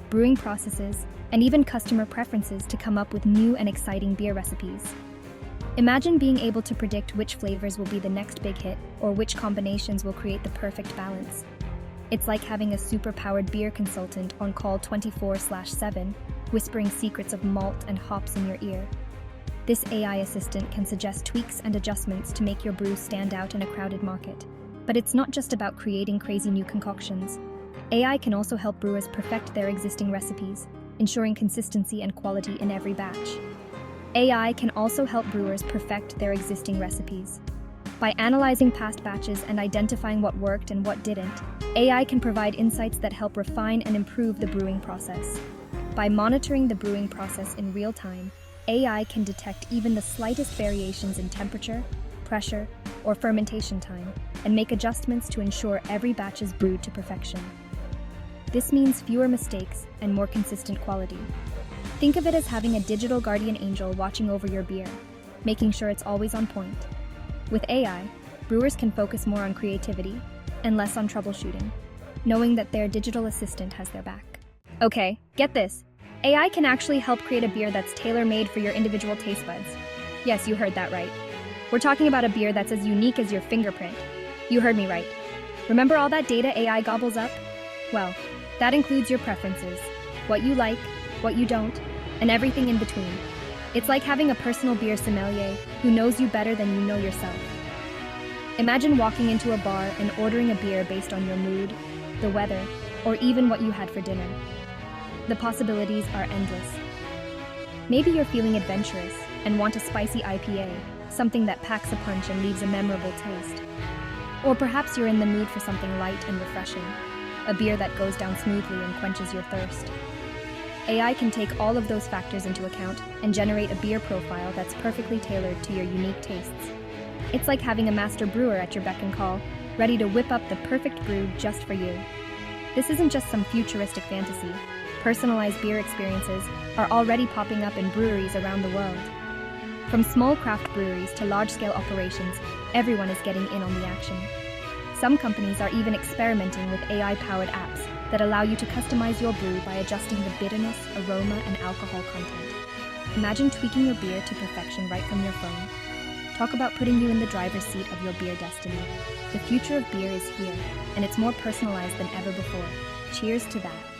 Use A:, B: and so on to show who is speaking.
A: brewing processes, and even customer preferences to come up with new and exciting beer recipes. Imagine being able to predict which flavors will be the next big hit or which combinations will create the perfect balance. It's like having a super-powered beer consultant on call 24/7, whispering secrets of malt and hops in your ear. This AI assistant can suggest tweaks and adjustments to make your brew stand out in a crowded market. But it's not just about creating crazy new concoctions. AI can also help brewers perfect their existing recipes, ensuring consistency and quality in every batch. AI can also help brewers perfect their existing recipes. By analyzing past batches and identifying what worked and what didn't, AI can provide insights that help refine and improve the brewing process. By monitoring the brewing process in real time, AI can detect even the slightest variations in temperature, pressure, or fermentation time, and make adjustments to ensure every batch is brewed to perfection. This means fewer mistakes and more consistent quality. Think of it as having a digital guardian angel watching over your beer, making sure it's always on point. With AI, brewers can focus more on creativity and less on troubleshooting, knowing that their digital assistant has their back. Okay, get this. AI can actually help create a beer that's tailor-made for your individual taste buds. Yes, you heard that right. We're talking about a beer that's as unique as your fingerprint. You heard me right. Remember all that data AI gobbles up? Well, that includes your preferences, what you like, what you don't, and everything in between. It's like having a personal beer sommelier who knows you better than you know yourself. Imagine walking into a bar and ordering a beer based on your mood, the weather, or even what you had for dinner. The possibilities are endless. Maybe you're feeling adventurous and want a spicy IPA, something that packs a punch and leaves a memorable taste. Or perhaps you're in the mood for something light and refreshing, a beer that goes down smoothly and quenches your thirst. AI can take all of those factors into account and generate a beer profile that's perfectly tailored to your unique tastes. It's like having a master brewer at your beck and call, ready to whip up the perfect brew just for you. This isn't just some futuristic fantasy. Personalized beer experiences are already popping up in breweries around the world. From small craft breweries to large-scale operations, everyone is getting in on the action. Some companies are even experimenting with AI-powered apps that allow you to customize your brew by adjusting the bitterness, aroma, and alcohol content. Imagine tweaking your beer to perfection right from your phone. Talk about putting you in the driver's seat of your beer destiny. The future of beer is here, and it's more personalized than ever before. Cheers to that.